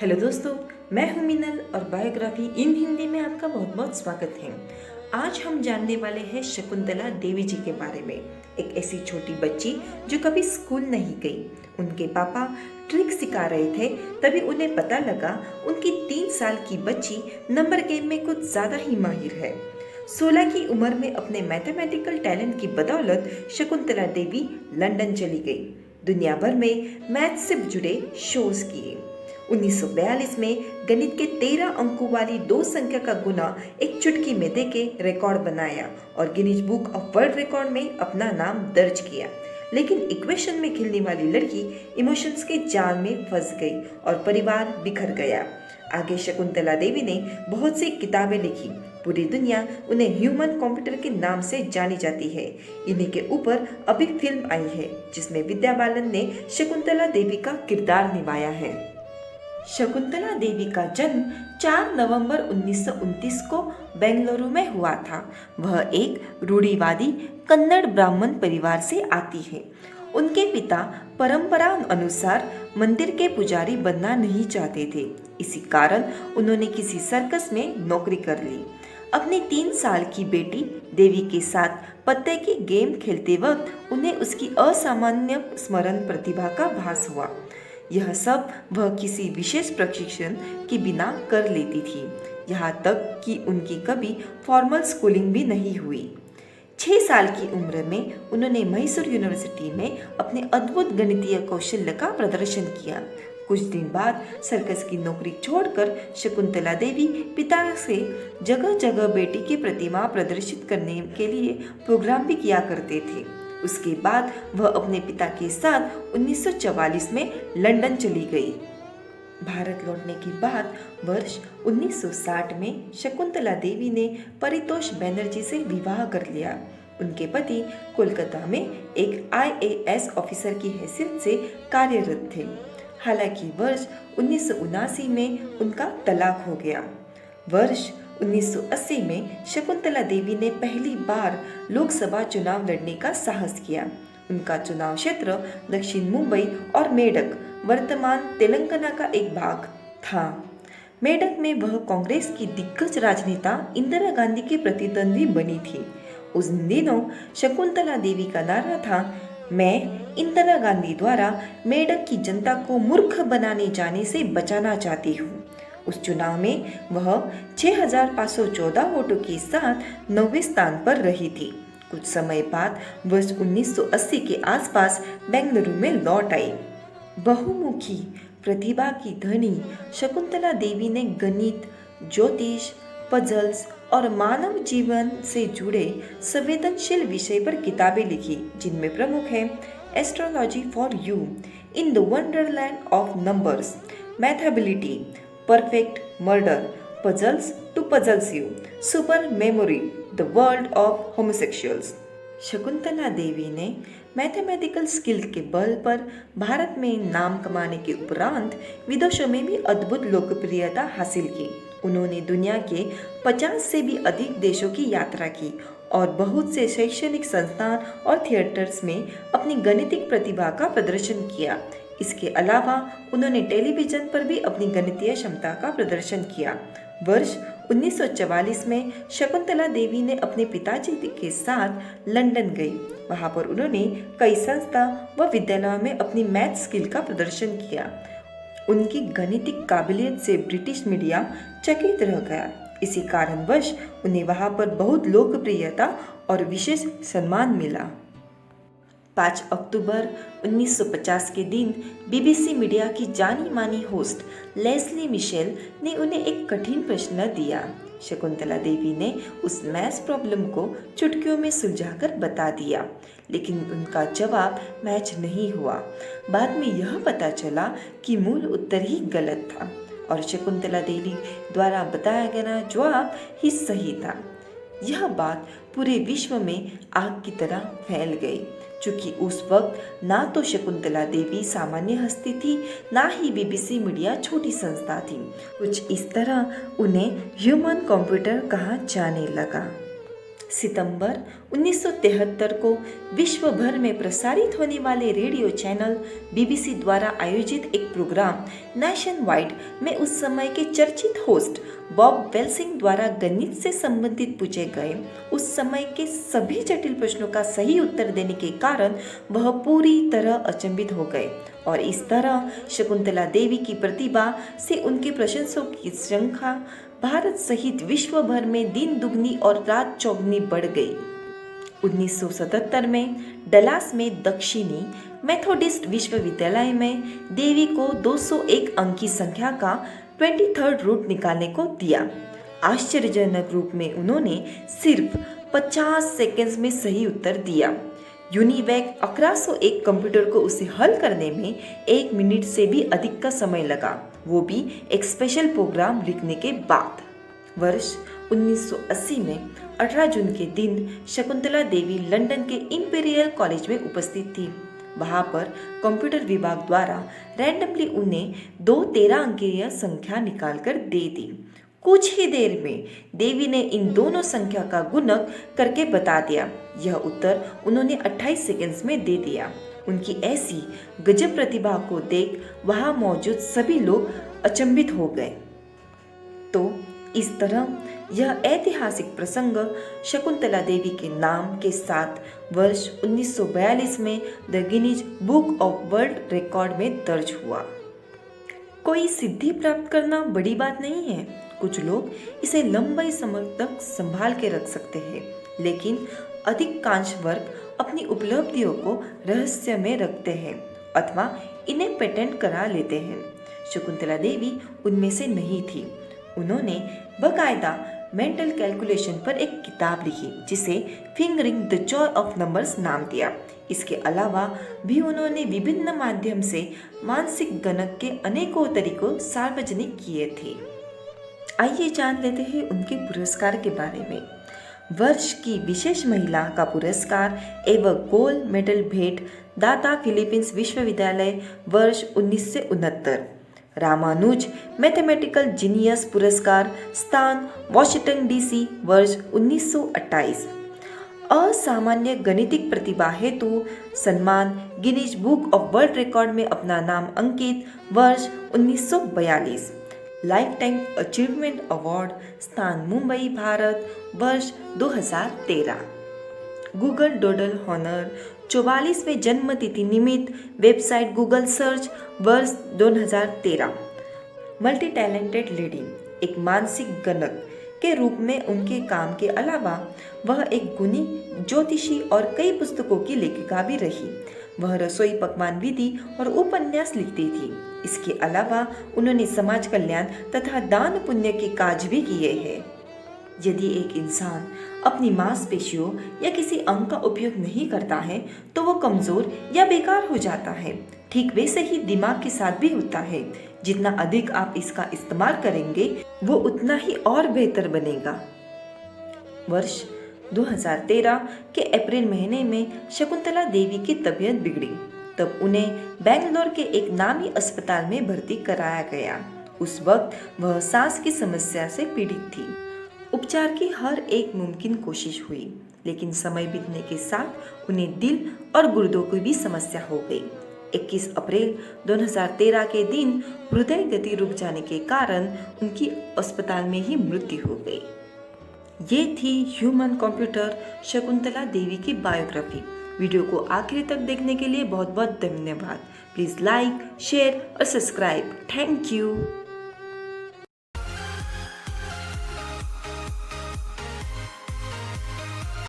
Hello दोस्तों, मैं हूं मिनल और बायोग्राफी इन हिंदी में आपका बहुत बहुत स्वागत है। आज हम जानने वाले हैं शकुंतला देवी जी के बारे में। एक ऐसी छोटी बच्ची जो कभी स्कूल नहीं गई। उनके पापा ट्रिक सिखा रहे थे, तभी उन्हें पता लगा उनकी 3 साल की बच्ची नंबर गेम में कुछ ज़्यादा ही माहिर है। 16 की उम्र में अपने मैथमेटिकल टैलेंट की बदौलत शकुंतला देवी लंदन चली गई। दुनिया भर में मैथ से जुड़े शोज किए। 1942 में गणित के 13 अंकों वाली 2 संख्या का गुना एक चुटकी में देके रिकॉर्ड बनाया और Guinness book of world record में अपना नाम दर्ज किया। लेकिन इक्वेशन में खेलने वाली लड़की इमोशंस के जाल में फंस गई और परिवार बिखर गया। आगे शकुंतला देवी ने बहुत सी किताबें लिखी। पूरी दुनिया उन्हें ह्यूमन कंप्यूटर के नाम से जानी जाती है। इन्हीं के ऊपर अभी फिल्म आई है जिसमें विद्या बालन ने शकुंतला देवी का किरदार निभाया है। शकुंतला देवी का जन्म 4 नवंबर 1929 को बेंगलुरु में हुआ था। वह एक रूढ़िवादी कन्नड़ ब्राह्मण परिवार से आती है। उनके पिता परंपरा अनुसार मंदिर के पुजारी बनना नहीं चाहते थे। इसी कारण उन्होंने किसी सर्कस में नौकरी कर ली। अपनी 3 साल की बेटी देवी के साथ पत्ते की गेम खेलते वक्त उन्हें उसकी असामान्य स्मरण प्रतिभा का भास हुआ। यह सब वह किसी विशेष प्रशिक्षण के बिना कर लेती थी, यहाँ तक कि उनकी कभी फॉर्मल स्कूलिंग भी नहीं हुई। 6 साल की उम्र में उन्होंने मैसूर यूनिवर्सिटी में अपने अद्भुत गणितीय कौशल्य का प्रदर्शन किया। कुछ दिन बाद सर्कस की नौकरी छोड़कर शकुंतला देवी पिता से जगह जगह बेटी की प्रतिमा प्रदर्शित करने के लिए प्रोग्राम भी किया करते थे। उसके बाद वह अपने पिता के साथ 1944 में लंदन चली गई। भारत लौटने के बाद वर्ष 1960 में शकुंतला देवी ने परितोष बनर्जी से विवाह कर लिया। उनके पति कोलकाता में एक IAS ऑफिसर की हैसियत से कार्यरत थे। हालांकि वर्ष 1979 में उनका तलाक हो गया। वर्ष 1980 में शकुंतला देवी ने पहली बार लोकसभा चुनाव लड़ने का साहस किया। उनका चुनाव क्षेत्र दक्षिण मुंबई और मेडक, वर्तमान तेलंगाना का एक भाग था। मेडक में वह कांग्रेस की दिग्गज राजनेता इंदिरा गांधी की प्रतिद्वंदी बनी थी। उस दिनों शकुंतला देवी का नारा था, मैं इंदिरा गांधी द्वारा मेडक की जनता को मूर्ख बनाने जाने से बचाना चाहती हूँ। उस चुनाव में वह 6514 वोटों के साथ 9वें स्थान पर रही थी। कुछ समय बाद वर्ष 1980 के आसपास बेंगलुरु में लौट आई। बहुमुखी प्रतिभा की धनी शकुंतला देवी ने गणित, ज्योतिष, पजल्स और मानव जीवन से जुड़े संवेदनशील विषय पर किताबें लिखी, जिनमें प्रमुख है astrology for you, in the wonderland of numbers, mathability, perfect murder, puzzles to puzzle you, super memory, the world of homosexuals. Shakuntala Devi ने मैथमेटिकल स्किल के बल पर भारत में नाम कमाने के उपरांत विदेशों में भी अद्भुत लोकप्रियता हासिल की। उन्होंने दुनिया के 50 से भी अधिक देशों की यात्रा की और बहुत से शैक्षणिक संस्थान और थिएटर्स में अपनी गणितिक प्रतिभा का प्रदर्शन किया। इसके अलावा उन्होंने टेलीविजन पर भी अपनी गणितीय क्षमता का प्रदर्शन किया। वर्ष 1944 में शकुंतला देवी ने अपने पिताजी के साथ लंदन गई। वहां पर उन्होंने कई संस्था व विद्यालयों में अपनी मैथ स्किल का प्रदर्शन किया। उनकी गणितिक काबिलियत से ब्रिटिश मीडिया चकित रह गया। इसी कारणवश उन्हें वहां पर बहुत लोकप्रियता और विशेष सम्मान मिला। 5 अक्टूबर 1950 के दिन BBC मीडिया की जानी मानी होस्ट लेस्ली मिशेल ने उन्हें एक कठिन प्रश्न दिया। शकुंतला देवी ने उस मैथ्स प्रॉब्लम को चुटकियों में सुलझाकर बता दिया, लेकिन उनका जवाब मैच नहीं हुआ। बाद में यह पता चला कि मूल उत्तर ही गलत था और शकुंतला देवी द्वारा बताया गया जवाब ही सही था। यह बात पूरे विश्व में आग की तरह फैल गई। चूँकि उस वक्त ना तो शकुंतला देवी सामान्य हस्ती थी, ना ही BBC मीडिया छोटी संस्था थी। कुछ इस तरह उन्हें ह्यूमन कंप्यूटर कहा जाने लगा। सितंबर 1973 को विश्व भर में प्रसारित होने वाले रेडियो चैनल बीबीसी द्वारा आयोजित एक प्रोग्राम नेशन वाइड में उस समय के चर्चित होस्ट बॉब वेल्सिंग द्वारा गणित से संबंधित पूछे गए उस समय के सभी जटिल प्रश्नों का सही उत्तर देने के कारण वह पूरी तरह अचंभित हो गए और इस तरह शकुंतला देवी की प्रतिभा से उनके प्रशंसकों की संख्या भारत सहित विश्व भर में दिन दुगनी और रात चौगुनी बढ़ गई। 1977 में डलास में दक्षिणी मेथोडिस्ट विश्वविद्यालय में देवी को 201 अंक की संख्या का 23rd रूट निकालने को दिया। आश्चर्यजनक रूप में उन्होंने सिर्फ 50 सेकंड्स में सही उत्तर दिया। यूनिवैक 1101 कंप्यूटर को उसे हल करने में 1 मिनट से भी अधिक का समय लगा, वो भी एक स्पेशल प्रोग्राम लिखने के बाद। वर्ष 1980 में 18 जून के दिन शकुंतला देवी लंदन के इंपीरियल कॉलेज में उपस्थित थी। वहां पर कंप्यूटर विभाग द्वारा रैंडमली उन्हें 2 13 अंकीय संख्या निकालकर दे दी। कुछ ही देर में देवी ने इन दोनों संख्या का गुणक करके बता दिया। यह उत्तर उन्होंने 28 सेकंड्स में दे दिया। उनकी ऐसी गजब प्रतिभा को देख वहां मौजूद सभी लोग अचंभित हो गए। तो इस तरह यह ऐतिहासिक प्रसंग शकुंतला देवी के नाम के साथ वर्ष 1942 में the Guinness book of world record में दर्ज हुआ। कोई सिद्धि प्राप्त करना बड़ी बात नहीं है। कुछ लोग इसे लंबे समय तक संभाल के रख सकते हैं, लेकिन अधिकांश वर्ग अपनी उपलब्धियों को रहस्य में रखते हैं अथवा इन्हें पेटेंट करा लेते हैं। शकुंतला देवी उनमें से नहीं थी। उन्होंने बाकायदा मेंटल कैलकुलेशन पर एक किताब लिखी जिसे fingering the Joy of numbers नाम दिया। इसके अलावा भी उन्होंने विभिन्न माध्यम से मानसिक गणक के अनेकों तरीकों सार्वजनिक किए थे। आइए जान लेते हैं उनके पुरस्कार के बारे में। वर्ष की विशेष महिला का पुरस्कार एवं गोल्ड मेडल भेंट दाता फिलीपींस विश्वविद्यालय वर्ष 1969। रामानुज मैथमेटिकल जीनियस पुरस्कार स्थान वॉशिंगटन डीसी वर्ष 1928। असामान्य गणितिक प्रतिभा हेतु सम्मान Guinness book of world record में अपना नाम अंकित वर्ष 1942। लाइफ टाइम अचीवमेंट अवार्ड स्थान मुंबई भारत वर्ष 2013। गूगल डोडल हॉनर 44वें जन्म तिथि निमित्त वेबसाइट गूगल सर्च वर्ष 2013। मल्टी टैलेंटेड लेडी एक मानसिक गणक के रूप में उनके काम के अलावा वह एक गुणी ज्योतिषी और कई पुस्तकों की लेखिका भी रही। वह रसोई पकवान विधि और उपन्यास लिखती थी। इसके अलावा उन्होंने समाज कल्याण तथा दान पुण्य के कार्य भी किए हैं। यदि एक इंसान अपनी मांसपेशियों या किसी अंग का उपयोग नहीं करता है तो वो कमजोर या बेकार हो जाता है। ठीक वैसे ही दिमाग के साथ भी होता है। जितना अधिक आप इसका इस्तेमाल करेंगे वो उतना ही और बेहतर बनेगा। वर्ष 2013 के अप्रैल महीने में शकुंतला देवी की तबीयत बिगड़ी। तब उन्हें बेंगलोर के एक नामी अस्पताल में भर्ती कराया गया। उस वक्त वह सांस की समस्या से पीड़ित थी। उपचार की हर एक मुमकिन कोशिश हुई, लेकिन समय बीतने के साथ उन्हें दिल और गुर्दों की भी समस्या हो गई। 21 अप्रैल 2013 के दिन हृदय गति रुक जाने के कारण उनकी अस्पताल में ही मृत्यु हो गई। ये थी ह्यूमन कंप्यूटर शकुंतला देवी की बायोग्राफी। वीडियो को आखिरी तक देखने के लिए बहुत बहुत धन्यवाद। प्लीज़ लाइक, शेयर और सब्सक्राइब। Thank you.